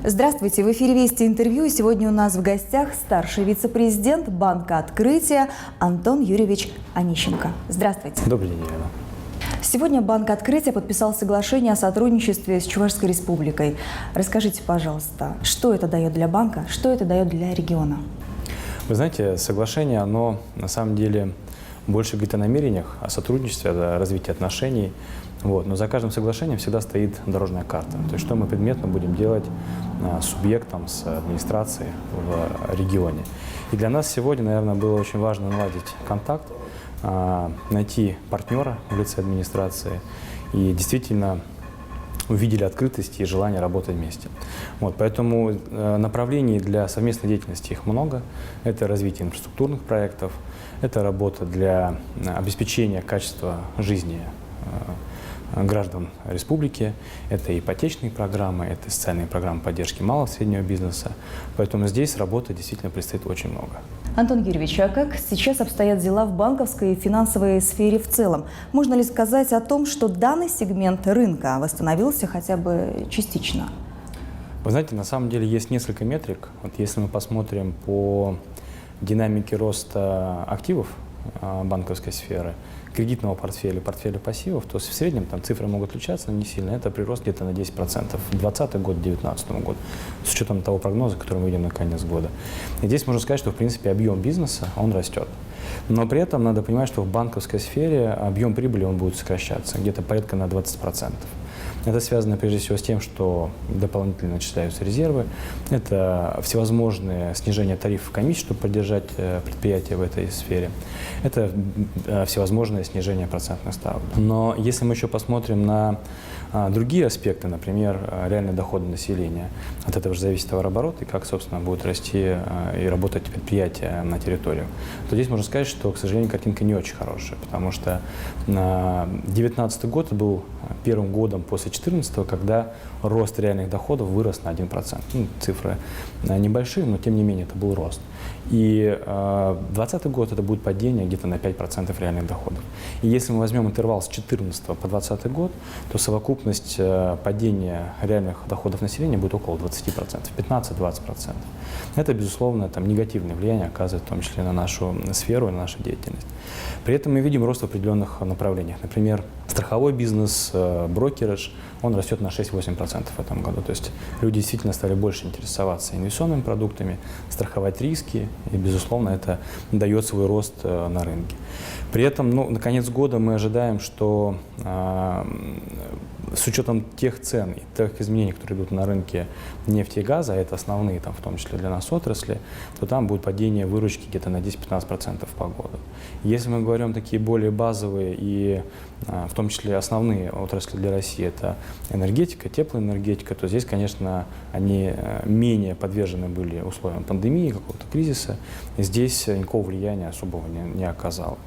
Здравствуйте, в эфире «Вести интервью». Сегодня у нас в гостях старший вице-президент Банка Открытия Антон Юрьевич Онищенко. Здравствуйте. Добрый день, Ирина. Сегодня Банк Открытия подписал соглашение о сотрудничестве с Чувашской Республикой. Расскажите, пожалуйста, что это дает для банка, что это дает для региона? Вы знаете, соглашение, оно на самом деле больше говорит о намерениях, о сотрудничестве, о развитии отношений. Но за каждым соглашением всегда стоит дорожная карта. То есть что мы предметно будем делать с субъектом, с администрацией в регионе. И для нас сегодня, наверное, было очень важно наладить контакт, найти партнера в лице администрации и действительно увидели открытость и желание работать вместе. Поэтому направлений для совместной деятельности их много. Это развитие инфраструктурных проектов, это работа для обеспечения качества жизни граждан республики, это ипотечные программы, это социальные программы поддержки малого и среднего бизнеса. Поэтому здесь работы действительно предстоит очень много. Антон Юрьевич, а как сейчас обстоят дела в банковской и финансовой сфере в целом? Можно ли сказать о том, что данный сегмент рынка восстановился хотя бы частично? Вы знаете, на самом деле есть несколько метрик. Если мы посмотрим по динамике роста активов банковской сферы, кредитного портфеля, портфеля пассивов, то в среднем там цифры могут отличаться, но не сильно. Это прирост где-то на 10%. 2020 год, 2019 год, с учетом того прогноза, который мы видим на конец года. И здесь можно сказать, что в принципе объем бизнеса, он растет. Но при этом надо понимать, что в банковской сфере объем прибыли он будет сокращаться, где-то порядка на 20%. Это связано прежде всего с тем, что дополнительно начисляются резервы. Это всевозможные снижения тарифов комиссий, чтобы поддержать предприятия в этой сфере. Это всевозможное снижение процентных ставок. Но если мы еще посмотрим на другие аспекты, например, реальные доходы населения, от этого же зависит товарооборот и как, собственно, будут расти и работать предприятия на территорию, то здесь можно сказать, что, к сожалению, картинка не очень хорошая, потому что 2019 год был первым годом после 2014, когда рост реальных доходов вырос на 1%. Цифры небольшие, но тем не менее это был рост. И 2020 год это будет падение где-то на 5% реальных доходов. И если мы возьмем интервал с 2014 по 2020 год, то совокупность падения реальных доходов населения будет около 20%, 15-20%. Это, безусловно, негативное влияние оказывает в том числе на нашу сферу и на нашу деятельность. При этом мы видим рост в определенных направлениях. Например, страховой бизнес, брокеридж, он растет на 6-8% в этом году. То есть люди действительно стали больше интересоваться инвестиционными продуктами, страховать риски, и, безусловно, это дает свой рост на рынке. При этом, на конец года мы ожидаем, что с учетом тех цен и тех изменений, которые идут на рынке нефти и газа, а это основные, в том числе для нас отрасли, то там будет падение выручки где-то на 10-15% по году. Если мы говорим такие более базовые и в том числе основные отрасли для России, это энергетика, теплоэнергетика, то здесь, конечно, они менее подвержены были условиям пандемии, какого-то кризиса, и здесь никакого влияния особого не оказало.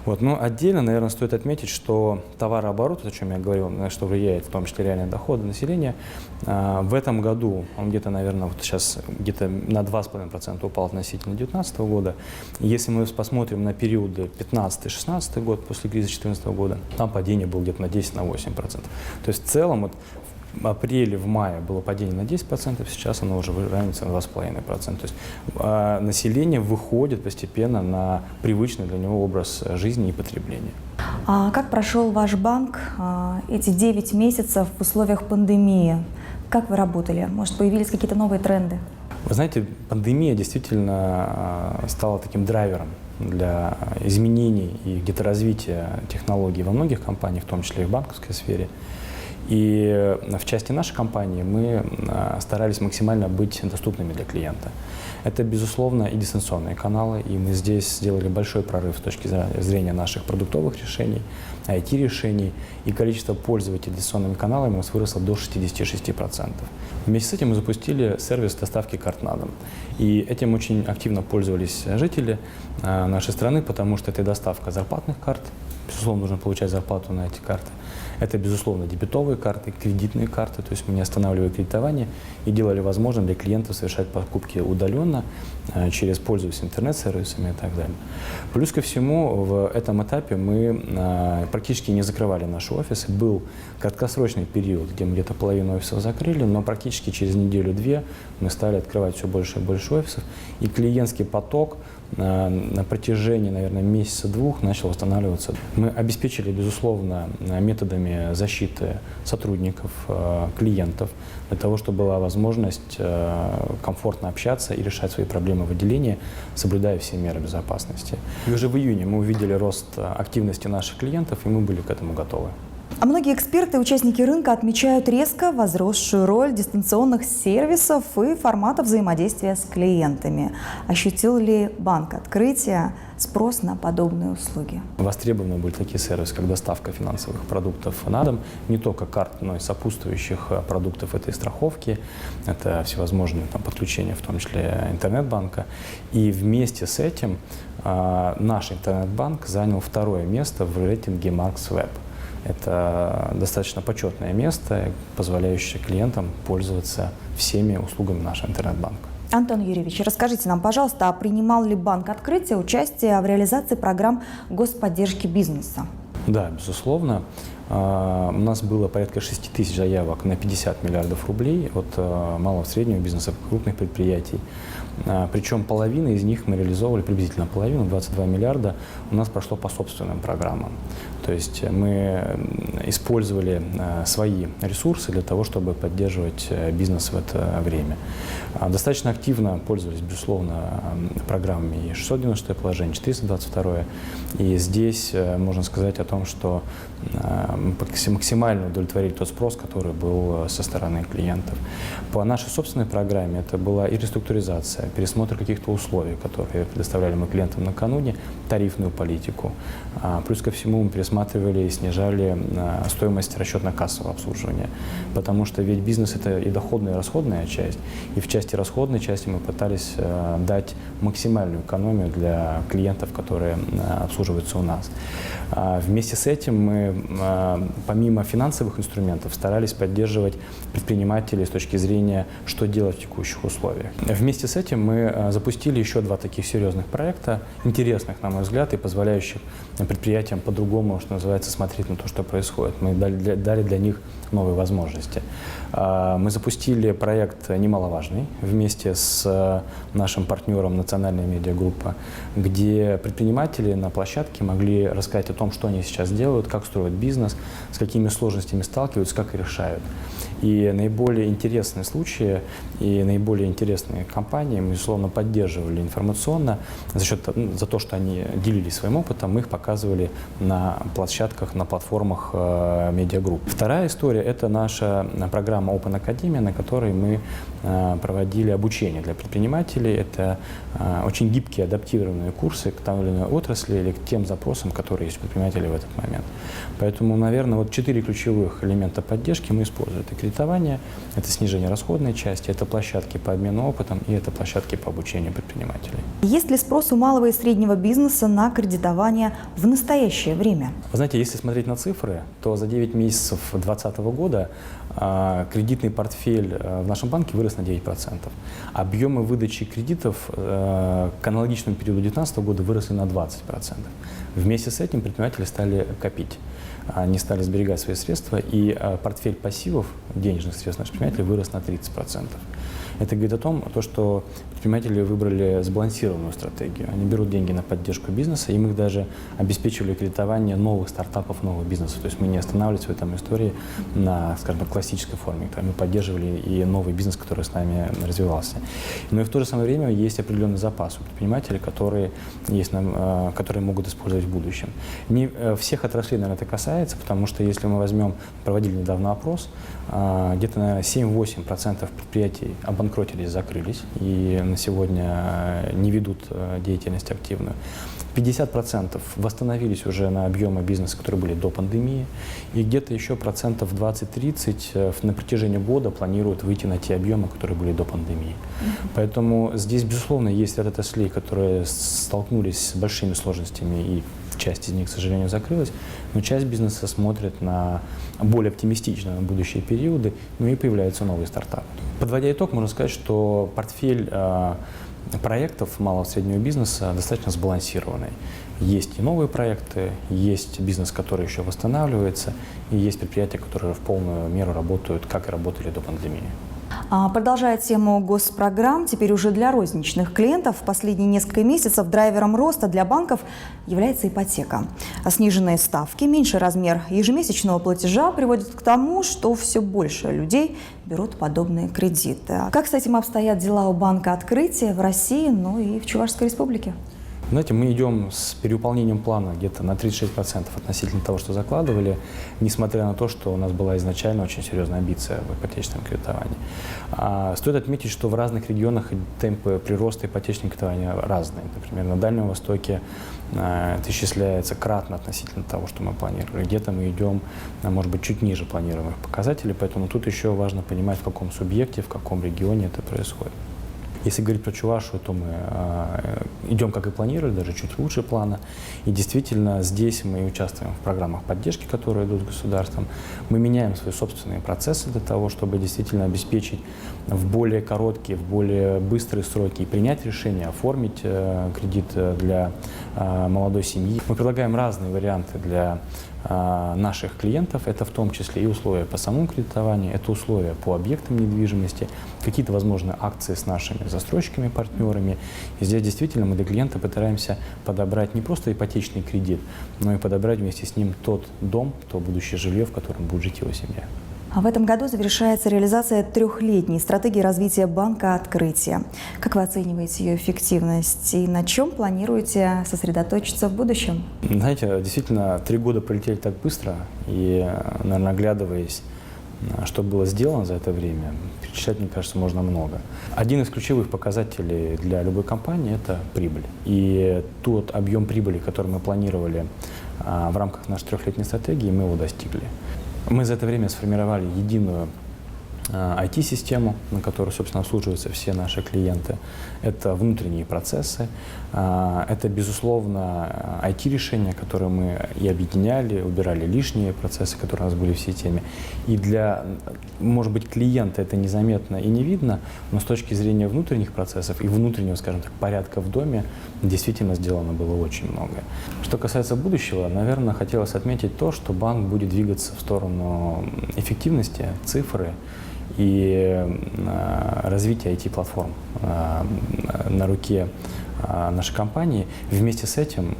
Но отдельно, наверное, стоит отметить, что товарооборот, о чем я говорил, что влияет в том числе реальные доходы населения, в этом году он где-то, наверное, сейчас где-то на 2,5% упал относительно 2019 года. Если мы посмотрим на периоды 15-16 год после кризиса 2014 года, там падение было где-то на 10-8%. То есть в целом в апреле, в мае было падение на 10%, сейчас оно уже равняется на 2,5%. То есть население выходит постепенно на привычный для него образ жизни и потребления. А как прошел ваш банк эти 9 месяцев в условиях пандемии? Как вы работали? Может, появились какие-то новые тренды? Вы знаете, пандемия действительно стала таким драйвером для изменений и где-то развития технологий во многих компаниях, в том числе и в банковской сфере. И в части нашей компании мы старались максимально быть доступными для клиента. Это, безусловно, и дистанционные каналы, и мы здесь сделали большой прорыв с точки зрения наших продуктовых решений, IT-решений, и количество пользователей дистанционными каналами у нас выросло до 66%. Вместе с этим мы запустили сервис доставки карт на дом. И этим очень активно пользовались жители нашей страны, потому что это доставка зарплатных карт, безусловно, нужно получать зарплату на эти карты. Это, безусловно, дебетовые карты, кредитные карты, то есть мы не останавливали кредитование и делали возможным для клиентов совершать покупки удаленно, пользуясь интернет-сервисами и так далее. Плюс ко всему, в этом этапе мы практически не закрывали наши офисы. Был краткосрочный период, где мы где-то половину офисов закрыли, но практически через неделю-две мы стали открывать все больше и больше офисов, и клиентский поток на протяжении, наверное, месяца-двух начал восстанавливаться. Мы обеспечили, безусловно, методами защиты сотрудников, клиентов, для того, чтобы была возможность комфортно общаться и решать свои проблемы в отделении, соблюдая все меры безопасности. И уже в июне мы увидели рост активности наших клиентов, и мы были к этому готовы. А многие эксперты и участники рынка отмечают резко возросшую роль дистанционных сервисов и форматов взаимодействия с клиентами. Ощутил ли банк открытия спрос на подобные услуги? Востребованы были такие сервисы, как доставка финансовых продуктов на дом, не только карт, но и сопутствующих продуктов этой страховки, это всевозможные подключения, в том числе интернет-банка. И вместе с этим наш интернет-банк занял второе место в рейтинге Marks.Web. Это достаточно почетное место, позволяющее клиентам пользоваться всеми услугами нашего интернет-банка. Антон Юрьевич, расскажите нам, пожалуйста, а принимал ли банк открытия участие в реализации программ господдержки бизнеса? Да, безусловно. У нас было порядка 6 тысяч заявок на 50 миллиардов рублей от малого и среднего бизнеса, крупных предприятий. Причем половина из них мы реализовывали, приблизительно половину, 22 миллиарда, у нас прошло по собственным программам. То есть мы использовали свои ресурсы для того, чтобы поддерживать бизнес в это время. Достаточно активно пользовались, безусловно, программами и 690 положение, 422. И здесь можно сказать о том, что мы максимально удовлетворили тот спрос, который был со стороны клиентов. По нашей собственной программе это была и реструктуризация, пересмотр каких-то условий, которые предоставляли мы клиентам накануне, тарифную политику. Плюс ко всему мы пересматривали и снижали стоимость расчетно-кассового обслуживания, потому что ведь бизнес – это и доходная, и расходная часть, и в части расходной части мы пытались дать максимальную экономию для клиентов, которые обслуживаются у нас. Вместе с этим мы, помимо финансовых инструментов, старались поддерживать предпринимателей с точки зрения, что делать в текущих условиях. Вместе с этим мы запустили еще два таких серьезных проекта, интересных, на мой взгляд, и позволяющих предприятиям по-другому, что называется, смотреть на то, что происходит. Мы дали для них новые возможности. Мы запустили проект немаловажный вместе с нашим партнером «Национальная медиагруппа», где предприниматели на площадке могли рассказать о том, что они сейчас делают, как строят бизнес, с какими сложностями сталкиваются, как их решают. И наиболее интересные случаи и наиболее интересные компании мы, безусловно, поддерживали информационно за то, что они делились своим опытом, мы их показывали на площадках, на платформах медиагрупп. Вторая история – это наша программа Open Academy, на которой мы проводили обучение для предпринимателей. Это очень гибкие, адаптированные курсы к той или иной отрасли или к тем запросам, которые есть у предпринимателей в этот момент. Поэтому, наверное, вот 4 ключевых элемента поддержки мы используем. Это кредитование, это снижение расходной части, это площадки по обмену опытом и это площадки по обучению предпринимателей. Есть ли спрос у малого и среднего бизнеса на кредитование в настоящее время? Вы знаете, если смотреть на цифры, то за 9 месяцев 2020 года кредитный портфель в нашем банке вырос на 9%. Объемы выдачи кредитов к аналогичному периоду 2019 года выросли на 20%. Вместе с этим предприниматели стали копить. Они стали сберегать свои средства, и портфель пассивов, денежных средств наших предпринимателей вырос на 30%. Это говорит о том, что предприниматели выбрали сбалансированную стратегию. Они берут деньги на поддержку бизнеса, и мы их даже обеспечивали кредитование новых стартапов, новых бизнесов. То есть мы не останавливались в этом истории на, скажем, классической форме. Мы поддерживали и новый бизнес, который с нами развивался. Но и в то же самое время есть определенный запас у предпринимателей, которые могут использовать в будущем. Не всех отраслей, наверное, это касается, потому что если мы проводили недавно опрос, где-то, наверное, 7-8% предприятий обанкротились, закрылись и на сегодня не ведут деятельность активную. 50% восстановились уже на объемы бизнеса, которые были до пандемии, и где-то еще процентов 20-30 на протяжении года планируют выйти на те объемы, которые были до пандемии. Поэтому здесь, безусловно, есть ряд отраслей, которые столкнулись с большими сложностями и в часть из них, к сожалению, закрылась, но часть бизнеса смотрит на более оптимистично на будущие периоды, ну и появляются новые стартапы. Подводя итог, можно сказать, что портфель проектов малого и среднего бизнеса достаточно сбалансированный. Есть и новые проекты, есть бизнес, который еще восстанавливается, и есть предприятия, которые в полную меру работают, как и работали до пандемии. Продолжая тему госпрограмм, теперь уже для розничных клиентов в последние несколько месяцев драйвером роста для банков является ипотека. Сниженные ставки, меньший размер ежемесячного платежа приводят к тому, что все больше людей берут подобные кредиты. Как с этим обстоят дела у Банка Открытия в России, ну и в Чувашской Республике? Знаете, мы идем с перевыполнением плана где-то на 36% относительно того, что закладывали, несмотря на то, что у нас была изначально очень серьезная амбиция в ипотечном кредитовании. Стоит отметить, что в разных регионах темпы прироста ипотечного кредитования разные. Например, на Дальнем Востоке это исчисляется кратно относительно того, что мы планировали. Где-то мы идем, может быть, чуть ниже планируемых показателей, поэтому тут еще важно понимать, в каком субъекте, в каком регионе это происходит. Если говорить про Чувашию, то мы идем, как и планировали, даже чуть лучше плана. И действительно, здесь мы участвуем в программах поддержки, которые идут с государством. Мы меняем свои собственные процессы для того, чтобы действительно обеспечить в более короткие, в более быстрые сроки и принять решение, оформить кредит для молодой семьи. Мы предлагаем разные варианты для наших клиентов. Это в том числе и условия по самому кредитованию, это условия по объектам недвижимости, какие-то, возможно, акции с нашими застройщиками, партнерами. И здесь действительно мы для клиента пытаемся подобрать не просто ипотечный кредит, но и подобрать вместе с ним тот дом, то будущее жилье, в котором будет жить его семья. А в этом году завершается реализация трехлетней стратегии развития Банка Открытия. Как вы оцениваете ее эффективность и на чем планируете сосредоточиться в будущем? Знаете, действительно, 3 года пролетели так быстро, и, наверное, оглядываясь, что было сделано за это время, перечислять, мне кажется, можно много. Один из ключевых показателей для любой компании – это прибыль. И тот объем прибыли, который мы планировали в рамках нашей трехлетней стратегии, мы его достигли. Мы за это время сформировали единую IT-систему, на которой, собственно, обслуживаются все наши клиенты. Это внутренние процессы, это, безусловно, IT-решения, которые мы и объединяли, убирали лишние процессы, которые у нас были в системе. И для, может быть, клиента это незаметно и не видно, но с точки зрения внутренних процессов и внутреннего, скажем так, порядка в доме действительно сделано было очень многое. Что касается будущего, наверное, хотелось отметить то, что банк будет двигаться в сторону эффективности, цифры и развития IT-платформ на руке нашей компании. Вместе с этим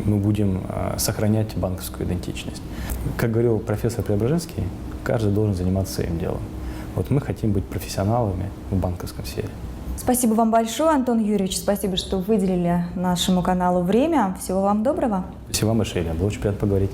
мы будем сохранять банковскую идентичность. Как говорил профессор Преображенский, каждый должен заниматься своим делом. Вот мы хотим быть профессионалами в банковской сфере. Спасибо вам большое, Антон Юрьевич. Спасибо, что выделили нашему каналу время. Всего вам доброго. Спасибо вам большое, Илья. Было очень приятно поговорить.